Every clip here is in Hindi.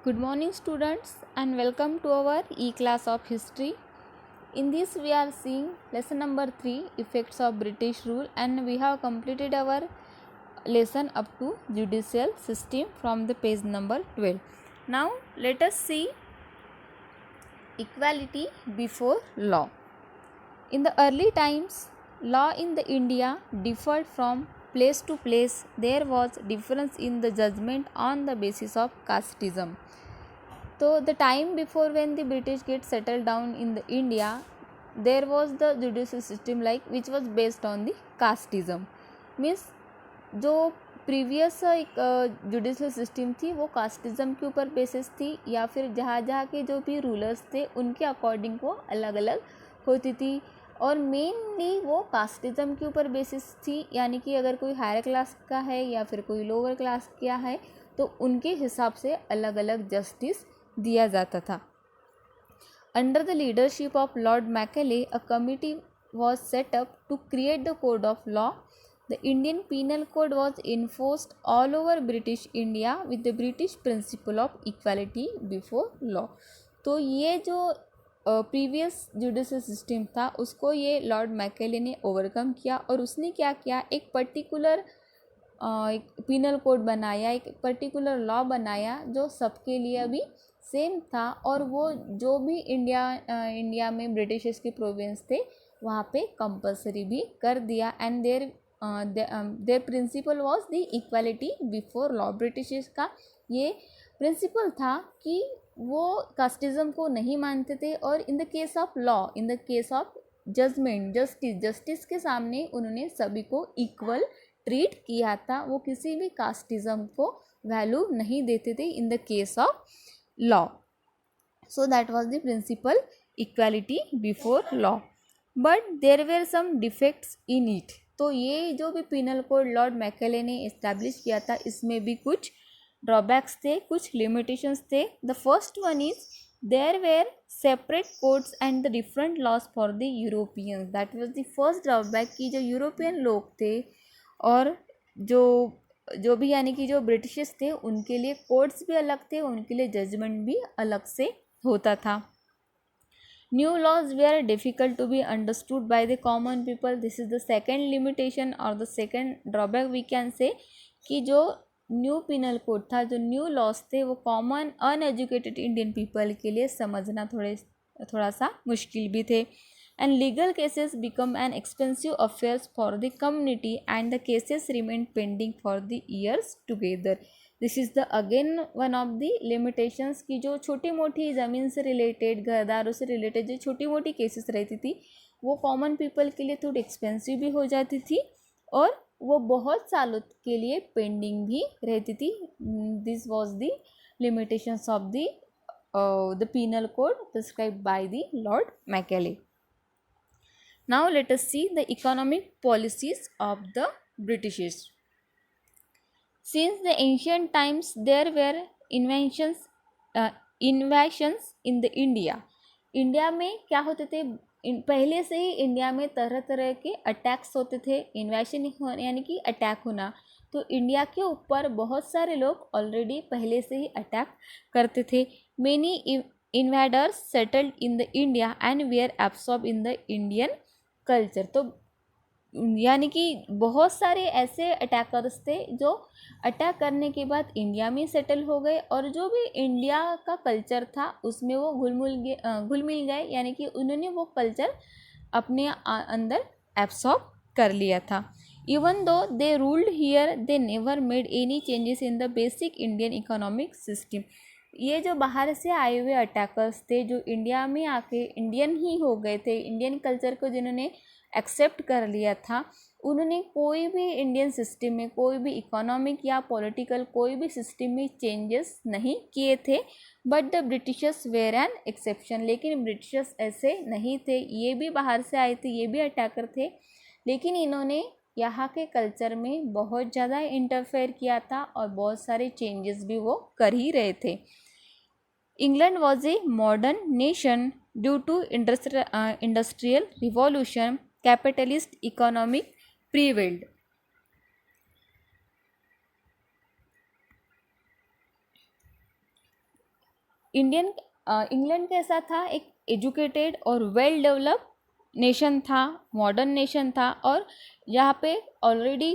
Good morning students and welcome to our E-class of history. In this we are seeing lesson number 3 effects of British rule, and we have completed our lesson up to judicial system from the page number 12. Now let us see equality before law. In the early times, law in the India differed from place to place. There was difference in the judgment on the basis of casteism. So the time before when the British get settled down in the India, there was the judicial system which was based on the casteism. Means जो प्रीवियस जुडिशल सिस्टम थी वो कास्टिज़म के ऊपर बेसिस थी, या फिर जहाँ जहाँ के जो भी रूलर्स थे उनके अकॉर्डिंग वो अलग अलग होती थी, और मेनली वो कास्टिज़म के ऊपर बेसिस थी. यानी कि अगर कोई हायर क्लास का है या फिर कोई लोअर क्लास का है तो उनके हिसाब से अलग अलग जस्टिस दिया जाता था. Under the leadership of Lord Macaulay a committee was set up to create the code of law. The Indian penal code was enforced all over British India with the British principle of equality before law. तो ये जो प्रीवियस जुडिशल सिस्टम था उसको ये लॉर्ड मैकेले ने ओवरकम किया, और उसने क्या किया, एक पर्टिकुलर एक पीनल कोड बनाया, एक पर्टिकुलर लॉ बनाया जो सबके लिए अभी सेम था, और वो जो भी इंडिया में ब्रिटिशर्स के प्रोविंस थे वहाँ पे कंपलसरी भी कर दिया. And their principle was the equality before law. Britishers का ये प्रिंसिपल था कि वो कास्टिज़म को नहीं मानते थे, और in the case of law, in the case of judgement, justice के सामने उन्होंने सभी को इक्वल ट्रीट किया था. वो किसी भी कास्टिज़म को वैल्यू नहीं देते थे इन the case of law. So that was the principle equality before law, but there were some defects in it. तो ये जो भी पिनल कोड लॉर्ड मैकेले ने इस्टेब्लिश किया था इसमें भी कुछ ड्रॉबैक्स थे, कुछ लिमिटेशंस थे. The first one is there were separate codes and the different laws for the Europeans. That was the first drawback कि जो यूरोपियन लोग थे और जो भी यानी कि जो ब्रिटिशर्स थे उनके लिए कोड्स भी अलग थे, उनके लिए जजमेंट भी अलग से होता था. New laws were difficult to be understood by the common people. This is the second limitation और the second drawback we can say कि जो न्यू पिनल कोड था, जो न्यू लॉज थे, वो कॉमन अनएजुकेटेड इंडियन पीपल के लिए समझना थोड़ा सा मुश्किल भी थे. And legal cases become an expensive affairs for the community, and the cases remain pending for the years together. This is the again one of the limitations कि जो छोटी मोटी ज़मीन से रिलेटेड, घरदारों से रिलेटेड जो छोटी मोटी केसेस रहती थी वो कॉमन पीपल के लिए थोड़ी एक्सपेंसिव भी हो जाती थी, और वो बहुत सालों के लिए पेंडिंग भी रहती थी. This was the limitations of the penal code prescribed by the Lord Macaulay. Now let us see the economic policies of the Britishers. Since the ancient times there were invasions in the India. India में क्या होते थे, पहले से ही इंडिया में तरह तरह के अटैक्स होते थे. इन्वेशन यानी कि अटैक होना. तो इंडिया के ऊपर बहुत सारे लोग ऑलरेडी पहले से ही अटैक करते थे. Many invaders settled in the India and were absorb in the Indian culture. तो यानी कि बहुत सारे ऐसे अटैकर्स थे जो अटैक करने के बाद इंडिया में सेटल हो गए, और जो भी इंडिया का कल्चर था उसमें वो घुल मिल गए, यानी कि उन्होंने वो कल्चर अपने अंदर एब्सॉर्ब कर लिया था. Even though they ruled here they never made any changes in the basic Indian economic system. ये जो बाहर से आए हुए अटैकर्स थे जो इंडिया में आके इंडियन ही हो गए थे, इंडियन कल्चर को जिन्होंने एक्सेप्ट कर लिया था, उन्होंने कोई भी इंडियन सिस्टम में, कोई भी इकोनॉमिक या पॉलिटिकल कोई भी सिस्टम में चेंजेस नहीं किए थे. But the Britishers were an exception. लेकिन ब्रिटिशर्स ऐसे नहीं थे, ये भी बाहर से आए थे, ये भी अटैकर थे, लेकिन इन्होंने यहाँ के कल्चर में बहुत ज़्यादा इंटरफेयर किया था और बहुत सारे चेंजेस भी वो कर ही रहे थे. England was a modern nation due to industrial revolution. Capitalist economic prevailed. England कैसा था, एक एजुकेटेड और वेल डेवलप्ड नेशन था, मॉडर्न नेशन था, और यहाँ पे ऑलरेडी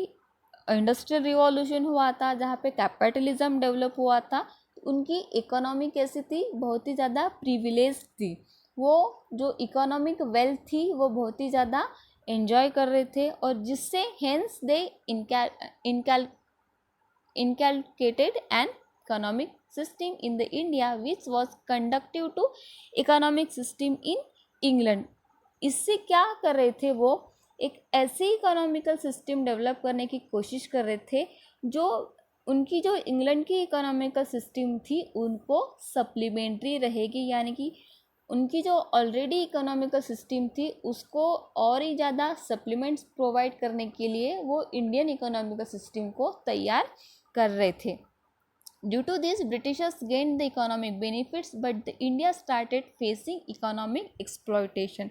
इंडस्ट्रियल रिवॉल्यूशन हुआ था, जहाँ पे कैपिटलिज्म डेवलप हुआ था। उनकी इकोनॉमी कैसी थी, बहुत ही ज़्यादा प्रिविलेज थी। वो जो इकोनॉमिक वेल्थ थी वो बहुत ही ज़्यादा एंजॉय कर रहे थे, और जिससे hence they inculcated an economic system in the India which was conducive to economic system in England। इससे क्या कर रहे थे, वो एक ऐसी इकोनॉमिकल सिस्टम डेवलप करने की कोशिश कर रहे थे जो उनकी जो इंग्लैंड की इकोनॉमिकल सिस्टम थी उनको सप्लीमेंट्री रहेगी, यानी कि उनकी जो ऑलरेडी इकोनॉमिकल सिस्टम थी उसको और ही ज़्यादा सप्लीमेंट्स प्रोवाइड करने के लिए वो इंडियन इकोनॉमिकल सिस्टम को तैयार कर रहे थे। Due to this Britishers gain the economic benefits but the India started facing economic exploitation.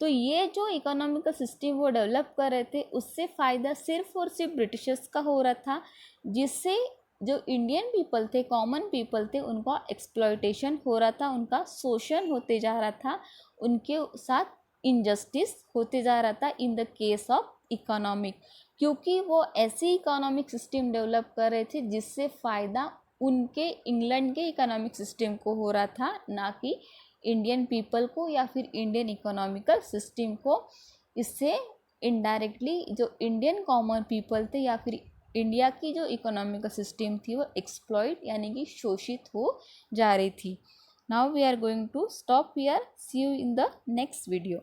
तो ये जो इकोनॉमिकल सिस्टम वो डेवलप कर रहे थे उससे फ़ायदा सिर्फ और सिर्फ ब्रिटिशर्स का हो रहा था, जिससे जो इंडियन पीपल थे, कॉमन पीपल थे, उनका एक्सप्लॉयटेशन हो रहा था, उनका शोषण होते जा रहा था, उनके साथ इनजस्टिस होते जा रहा था इन द केस ऑफ इकोनॉमिक, क्योंकि वो ऐसी इकोनॉमिक सिस्टम डेवलप कर रहे थे जिससे फ़ायदा उनके इंग्लैंड के इकोनॉमिक सिस्टम को हो रहा था, ना कि इंडियन पीपल को या फिर इंडियन इकोनॉमिकल सिस्टम को। इससे इनडायरेक्टली जो इंडियन कॉमन पीपल थे या फिर इंडिया की जो इकोनॉमिकल सिस्टम थी वो एक्सप्लॉइट यानी कि शोषित हो जा रही थी। Now we are going to stop here, see you in the next video.